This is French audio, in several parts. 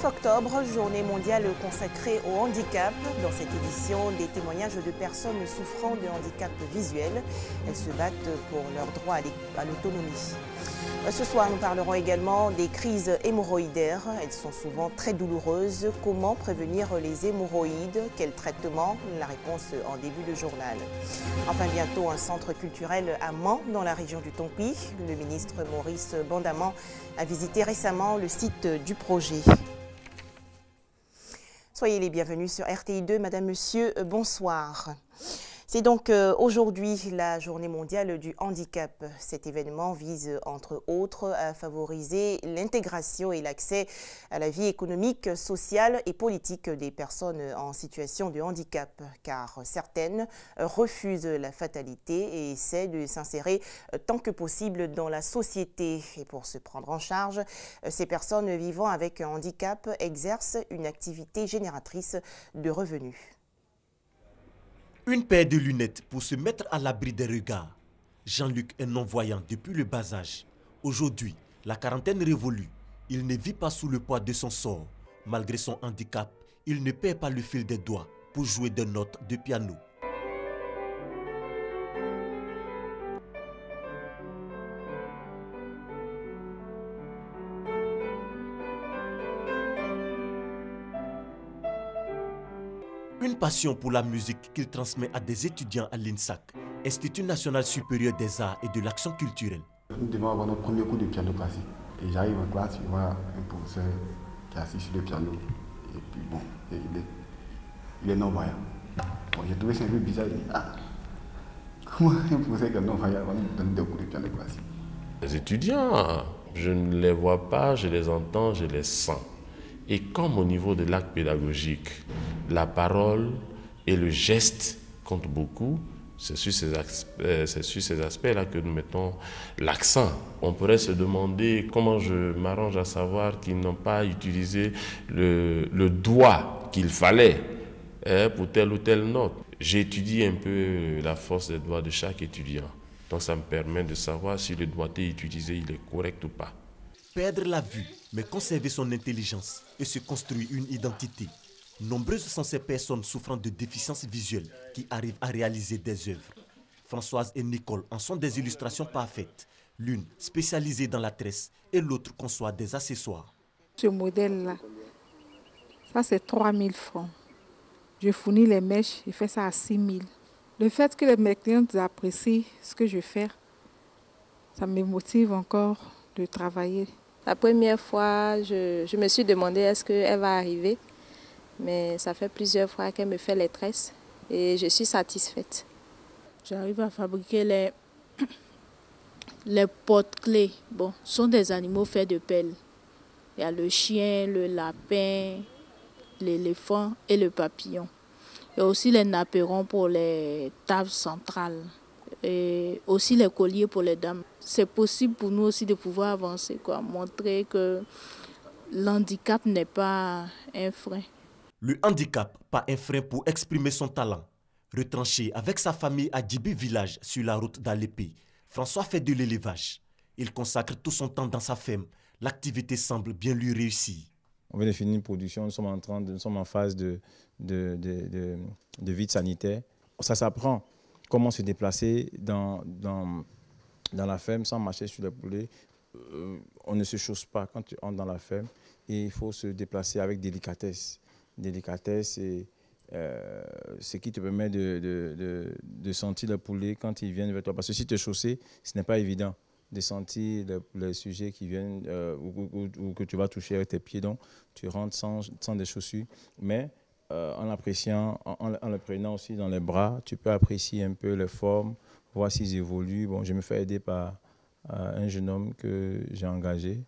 9 octobre, journée mondiale consacrée au handicap. Dans cette édition, des témoignages de personnes souffrant de handicap visuel. Elles se battent pour leur droit à l'autonomie. Ce soir, nous parlerons également des crises hémorroïdaires. Elles sont souvent très douloureuses. Comment prévenir les hémorroïdes? Quel traitement? La réponse en début de journal. Enfin, bientôt, un centre culturel à Mans, dans la région du Tonpi. Le ministre Maurice Bandaman a visité récemment le site du projet. Soyez les bienvenus sur RTI2. Madame, Monsieur, bonsoir. C'est donc aujourd'hui la journée mondiale du handicap. Cet événement vise entre autres à favoriser l'intégration et l'accès à la vie économique, sociale et politique des personnes en situation de handicap, car certaines refusent la fatalité et essaient de s'insérer tant que possible dans la société. Et pour se prendre en charge, ces personnes vivant avec un handicap exercent une activité génératrice de revenus. Une paire de lunettes pour se mettre à l'abri des regards. Jean-Luc est non-voyant depuis le bas âge. Aujourd'hui, la quarantaine révolue. Il ne vit pas sous le poids de son sort. Malgré son handicap, il ne perd pas le fil des doigts pour jouer des notes de piano. Une passion pour la musique qu'il transmet à des étudiants à l'INSAC, Institut national supérieur des arts et de l'action culturelle. Nous devons avoir notre premier cours de piano classique. Et j'arrive en classe, je vois un professeur qui est assis sur le piano. Et puis bon, il est non-voyant. Bon, j'ai trouvé ça un peu bizarre. Je dis, comment un professeur qui est non-voyant va nous donner des cours de piano classique? Les étudiants, je ne les vois pas, je les entends, je les sens. Et comme au niveau de l'acte pédagogique, la parole et le geste comptent beaucoup, c'est sur ces aspects-là que nous mettons l'accent. On pourrait se demander comment je m'arrange à savoir qu'ils n'ont pas utilisé le doigt qu'il fallait pour telle ou telle note. J'étudie un peu la force des doigts de chaque étudiant. Donc ça me permet de savoir si le doigté utilisé il est correct ou pas. Perdre la vue, mais conserver son intelligence et se construire une identité. Nombreuses sont ces personnes souffrant de déficience visuelle qui arrivent à réaliser des œuvres. Françoise et Nicole en sont des illustrations parfaites. L'une spécialisée dans la tresse et l'autre conçoit des accessoires. Ce modèle-là, ça c'est 3 000 francs. Je fournis les mèches, je fais ça à 6 000. Le fait que mes clientes apprécient ce que je fais, ça me motive encore de travailler. La première fois, je me suis demandé est-ce qu'elle va arriver. Mais ça fait plusieurs fois qu'elle me fait les tresses et je suis satisfaite. J'arrive à fabriquer les porte-clés. Bon, ce sont des animaux faits de pelle. Il y a le chien, le lapin, l'éléphant et le papillon. Il y a aussi les napperons pour les tables centrales et aussi les colliers pour les dames. C'est possible pour nous aussi de pouvoir avancer, montrer que l'handicap n'est pas un frein. Le handicap, pas un frein pour exprimer son talent. Retranché avec sa famille à Djibi village sur la route d'Alépé, François fait de l'élevage. Il consacre tout son temps dans sa ferme. L'activité semble bien lui réussir. On vient de finir une production, nous sommes en phase de vide sanitaire. Ça s'apprend comment se déplacer dans la ferme sans marcher sur les poulets. On ne se chausse pas quand tu entres dans la ferme et il faut se déplacer avec délicatesse. Délicatesse et ce qui te permet de sentir le poulet quand ils viennent vers toi. Parce que si tu es chaussé, ce n'est pas évident de sentir les sujets qui viennent ou que tu vas toucher avec tes pieds. Donc, tu rentres sans des chaussures. Mais en l'appréciant, en le prenant aussi dans les bras, tu peux apprécier un peu les formes, voir s'ils évoluent. Bon, je me fais aider par un jeune homme que j'ai engagé.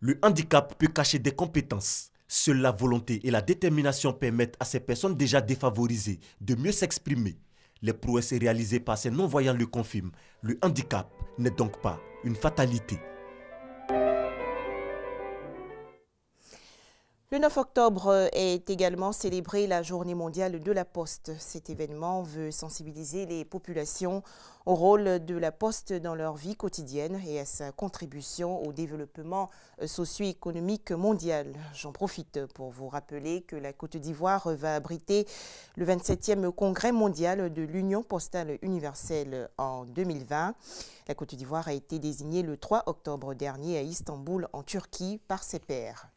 Le handicap peut cacher des compétences. Seule la volonté et la détermination permettent à ces personnes déjà défavorisées de mieux s'exprimer. Les prouesses réalisées par ces non-voyants le confirment. Le handicap n'est donc pas une fatalité. Le 9 octobre est également célébrée la Journée mondiale de la Poste. Cet événement veut sensibiliser les populations au rôle de la Poste dans leur vie quotidienne et à sa contribution au développement socio-économique mondial. J'en profite pour vous rappeler que la Côte d'Ivoire va abriter le 27e Congrès mondial de l'Union postale universelle en 2020. La Côte d'Ivoire a été désignée le 3 octobre dernier à Istanbul, en Turquie, par ses pairs.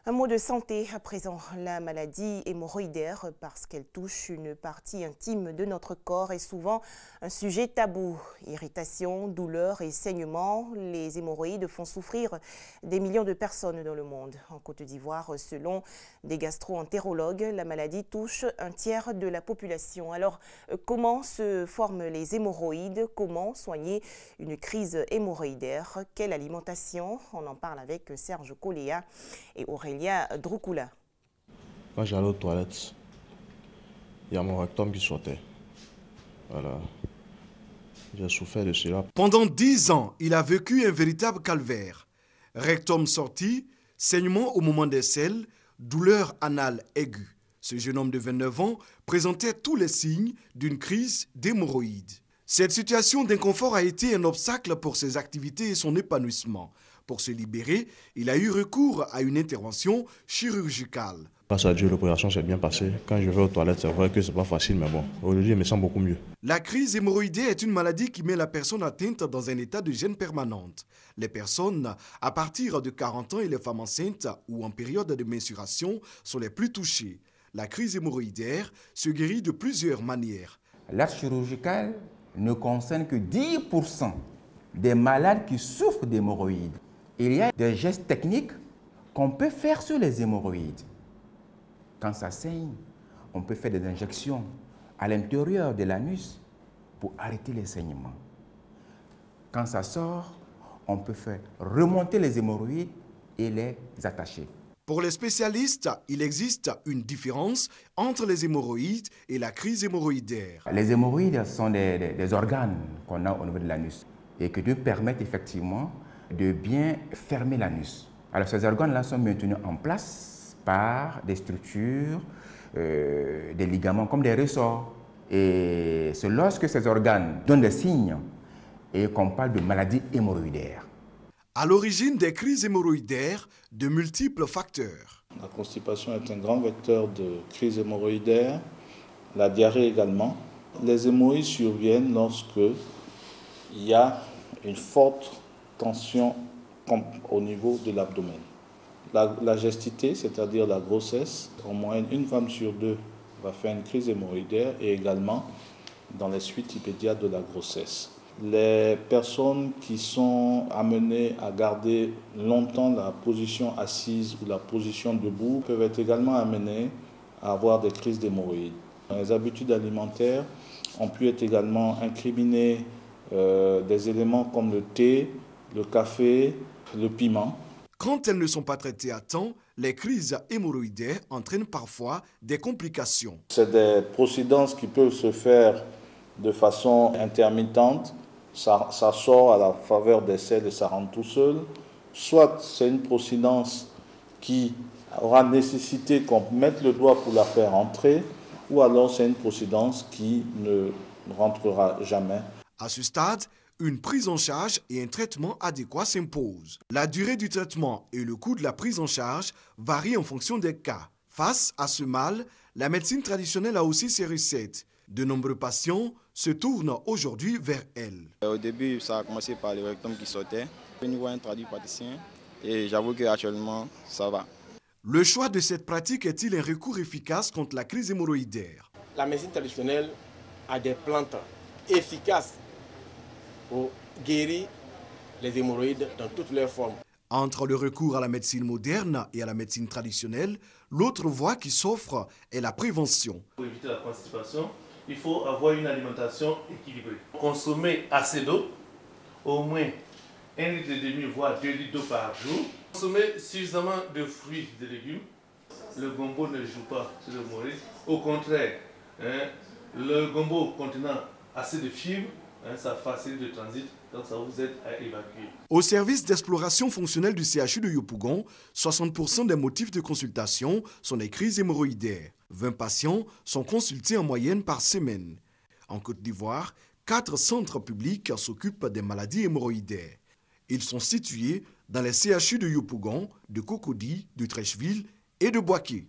Un mot de santé à présent, la maladie hémorroïdaire, parce qu'elle touche une partie intime de notre corps, est souvent un sujet tabou. Irritation, douleurs et saignements, les hémorroïdes font souffrir des millions de personnes dans le monde. En Côte d'Ivoire, selon des gastro-entérologues, la maladie touche un tiers de la population. Alors, comment se forment les hémorroïdes? Comment soigner une crise hémorroïdaire? Quelle alimentation? On en parle avec Serge Coléa et Aurélien Droukoula. Quand j'allais aux toilettes, il y a mon rectum qui sortait. Voilà. J'ai souffert de cela. Pendant 10 ans, il a vécu un véritable calvaire. Rectum sorti, saignement au moment des selles, douleur anale aiguë. Ce jeune homme de 29 ans présentait tous les signes d'une crise d'hémorroïdes. Cette situation d'inconfort a été un obstacle pour ses activités et son épanouissement. Pour se libérer, il a eu recours à une intervention chirurgicale. Grâce à Dieu, l'opération s'est bien passée. Quand je vais aux toilettes, c'est vrai que c'est pas facile, mais bon, aujourd'hui, je me sens beaucoup mieux. La crise hémorroïdaire est une maladie qui met la personne atteinte dans un état de gêne permanente. Les personnes à partir de 40 ans et les femmes enceintes ou en période de menstruation sont les plus touchées. La crise hémorroïdaire se guérit de plusieurs manières. L'acte chirurgical ne concerne que 10% des malades qui souffrent d'hémorroïdes. Il y a des gestes techniques qu'on peut faire sur les hémorroïdes. Quand ça saigne, on peut faire des injections à l'intérieur de l'anus pour arrêter les saignements. Quand ça sort, on peut faire remonter les hémorroïdes et les attacher. Pour les spécialistes, il existe une différence entre les hémorroïdes et la crise hémorroïdaire. Les hémorroïdes sont des organes qu'on a au niveau de l'anus et qui nous permettent effectivement de bien fermer l'anus. Alors ces organes-là sont maintenus en place par des structures, des ligaments comme des ressorts. Et c'est lorsque ces organes donnent des signes et qu'on parle de maladie hémorroïdaire. À l'origine des crises hémorroïdaires, de multiples facteurs. La constipation est un grand vecteur de crise hémorroïdaire, la diarrhée également. Les hémorroïdes surviennent lorsque il y a une forte tension au niveau de l'abdomen. La gestité, c'est-à-dire la grossesse, en moyenne, une femme sur deux va faire une crise hémorroïdaire et également dans les suites immédiates de la grossesse. Les personnes qui sont amenées à garder longtemps la position assise ou la position debout peuvent être également amenées à avoir des crises d'hémorroïdes. Les habitudes alimentaires ont pu être également incriminées des éléments comme le thé, le café, le piment. Quand elles ne sont pas traitées à temps, les crises hémorroïdaires entraînent parfois des complications. C'est des procedances qui peuvent se faire de façon intermittente. Ça sort à la faveur des selles et ça rentre tout seul. Soit c'est une procédance qui aura nécessité qu'on mette le doigt pour la faire entrer, ou alors c'est une procédance qui ne rentrera jamais. À ce stade, une prise en charge et un traitement adéquat s'imposent. La durée du traitement et le coût de la prise en charge varient en fonction des cas. Face à ce mal, la médecine traditionnelle a aussi ses recettes. De nombreux patients se tournent aujourd'hui vers elle. Au début, ça a commencé par le rectum qui sortait. Je suis un traduit praticien et j'avoue qu'actuellement, ça va. Le choix de cette pratique est-il un recours efficace contre la crise hémorroïdaire? La médecine traditionnelle a des plantes efficaces pour guérir les hémorroïdes dans toutes leurs formes. Entre le recours à la médecine moderne et à la médecine traditionnelle, l'autre voie qui s'offre est la prévention. Pour éviter la constipation, il faut avoir une alimentation équilibrée. Consommer assez d'eau, au moins 1,5 litre, voire 2 litres d'eau par jour. Consommer suffisamment de fruits et de légumes. Le gombo ne joue pas sur le hémorroïde. Au contraire, le gombo contenant assez de fibres Hein, ça facilite le transit, donc ça vous aide à évacuer. Au service d'exploration fonctionnelle du CHU de Yopougon, 60% des motifs de consultation sont des crises hémorroïdaires. 20 patients sont consultés en moyenne par semaine. En Côte d'Ivoire, 4 centres publics s'occupent des maladies hémorroïdaires. Ils sont situés dans les CHU de Yopougon, de Cocody, de Trècheville et de Boaké.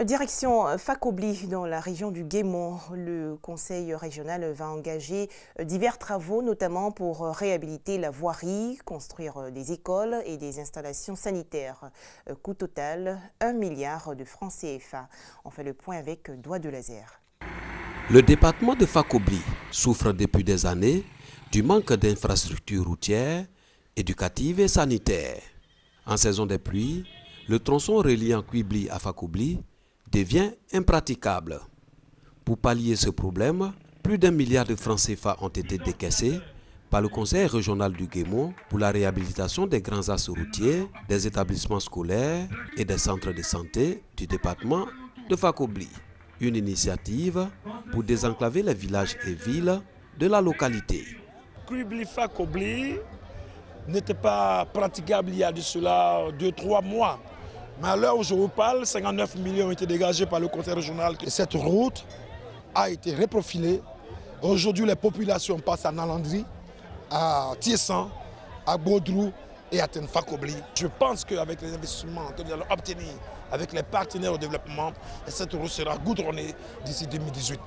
Direction Fakobli, dans la région du Guémont. Le conseil régional va engager divers travaux, notamment pour réhabiliter la voirie, construire des écoles et des installations sanitaires. Coût total, 1 milliard de francs CFA. On fait le point avec Doigt de Laser. Le département de Fakobli souffre depuis des années du manque d'infrastructures routières, éducatives et sanitaires. En saison des pluies, le tronçon reliant Kwibli à Fakobli devient impraticable. Pour pallier ce problème, plus d'1 milliard de francs CFA ont été décaissés par le conseil régional du Guémont pour la réhabilitation des grands axes routiers, des établissements scolaires et des centres de santé du département de Fakobli. Une initiative pour désenclaver les villages et villes de la localité. Kwibli-Fakobli n'était pas praticable il y a de cela 2-3 mois. Mais à l'heure où je vous parle, 59 millions ont été dégagés par le conseil régional. Et cette route a été reprofilée. Aujourd'hui, les populations passent à Nalandri, à Tiessan, à Baudrou et à Fakobli. Je pense qu'avec les investissements que nous allons obtenir avec les partenaires au développement, cette route sera goudronnée d'ici 2018.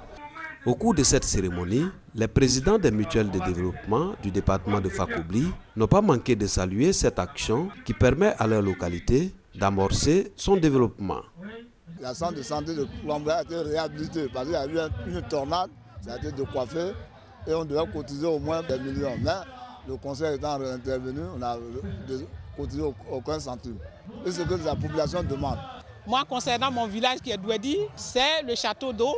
Au cours de cette cérémonie, les présidents des mutuelles de développement du département de Fakobli n'ont pas manqué de saluer cette action qui permet à leur localité d'amorcer son développement. La centre de santé de Plombier a été réhabilité parce qu'il y a eu une tornade, ça a été décoiffé et on devait cotiser au moins des millions. Mais le conseil étant intervenu, on n'a cotisé aucun centime. C'est ce que la population demande. Moi, concernant mon village qui est Douedi, c'est le château d'eau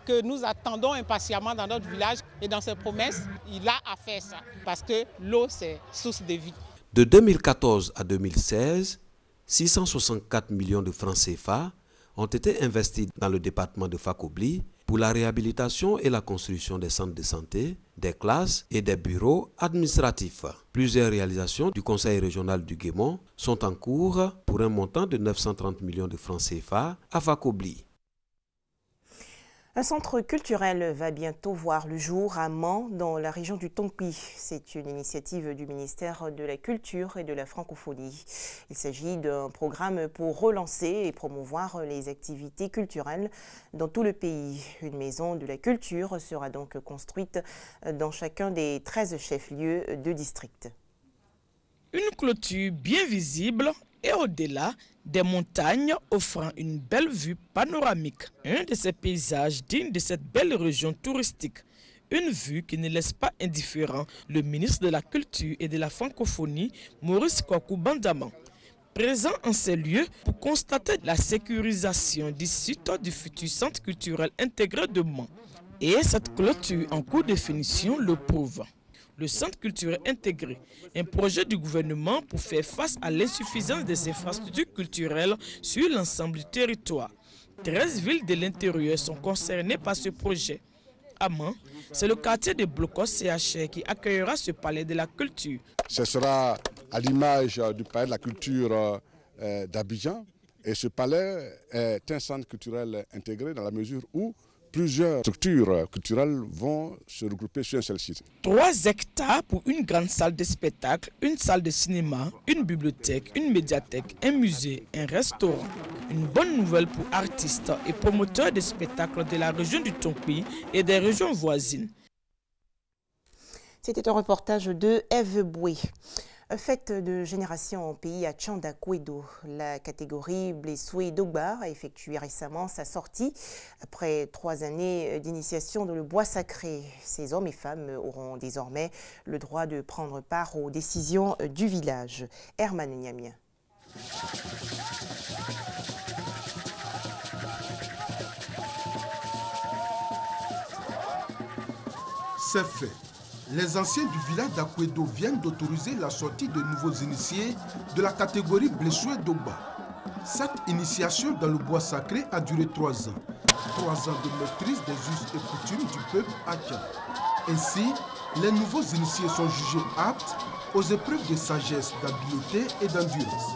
que nous attendons impatiemment dans notre village. Et dans ses promesses, il a à faire ça parce que l'eau, c'est source de vie. De 2014 à 2016, 664 millions de francs CFA ont été investis dans le département de Fakobli pour la réhabilitation et la construction des centres de santé, des classes et des bureaux administratifs. Plusieurs réalisations du conseil régional du Guémont sont en cours pour un montant de 930 millions de francs CFA à Fakobli. Un centre culturel va bientôt voir le jour à Mans, dans la région du Tompi. C'est une initiative du ministère de la Culture et de la Francophonie. Il s'agit d'un programme pour relancer et promouvoir les activités culturelles dans tout le pays. Une maison de la culture sera donc construite dans chacun des 13 chefs-lieux de district. Une clôture bien visible et au-delà des montagnes offrant une belle vue panoramique. Un de ces paysages dignes de cette belle région touristique. Une vue qui ne laisse pas indifférent le ministre de la Culture et de la Francophonie, Maurice Kwaku Bandaman. Présent en ces lieux pour constater la sécurisation du site du futur centre culturel intégré de Mans. Et cette clôture en cours de finition le prouve. Le centre culturel intégré, un projet du gouvernement pour faire face à l'insuffisance des infrastructures culturelles sur l'ensemble du territoire. 13 villes de l'intérieur sont concernées par ce projet. À Mans, c'est le quartier de Blocos CHR qui accueillera ce palais de la culture. Ce sera à l'image du palais de la culture d'Abidjan. Et ce palais est un centre culturel intégré dans la mesure où plusieurs structures culturelles vont se regrouper sur un seul site. 3 hectares pour une grande salle de spectacle, une salle de cinéma, une bibliothèque, une médiathèque, un musée, un restaurant. Une bonne nouvelle pour artistes et promoteurs de spectacles de la région du Tompi et des régions voisines. C'était un reportage de Eve Boué. Fête de génération en pays à Tchandakwedo. La catégorie Blessoué Dogba a effectué récemment sa sortie après 3 années d'initiation dans le bois sacré. Ces hommes et femmes auront désormais le droit de prendre part aux décisions du village. Herman Niamien. C'est fait. Les anciens du village d'Akwedo viennent d'autoriser la sortie de nouveaux initiés de la catégorie Blessoué Dogba. Cette initiation dans le bois sacré a duré 3 ans. 3 ans de maîtrise des us et coutumes du peuple Akia. Ainsi, les nouveaux initiés sont jugés aptes aux épreuves de sagesse, d'habileté et d'endurance.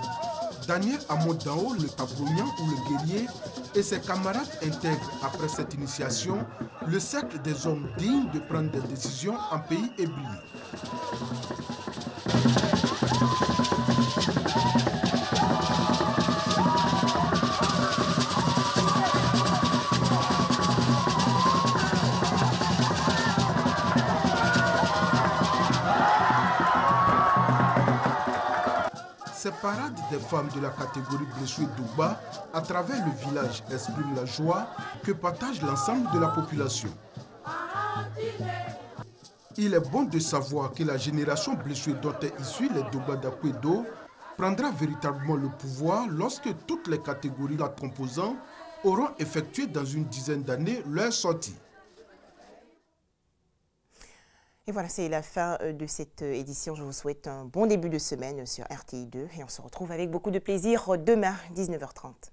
Daniel Amodao, le Tabronian ou le guerrier, et ses camarades intègrent après cette initiation le cercle des hommes dignes de prendre des décisions en pays ébloui. Ces parades des femmes de la catégorie Blessoué Douba à travers le village expriment la joie que partage l'ensemble de la population. Il est bon de savoir que la génération Blessoué dont est issue les Douba d'Akwedo prendra véritablement le pouvoir lorsque toutes les catégories la composant auront effectué dans une dizaine d'années leur sortie. Et voilà, c'est la fin de cette édition. Je vous souhaite un bon début de semaine sur RTI2 et on se retrouve avec beaucoup de plaisir demain, 19h30.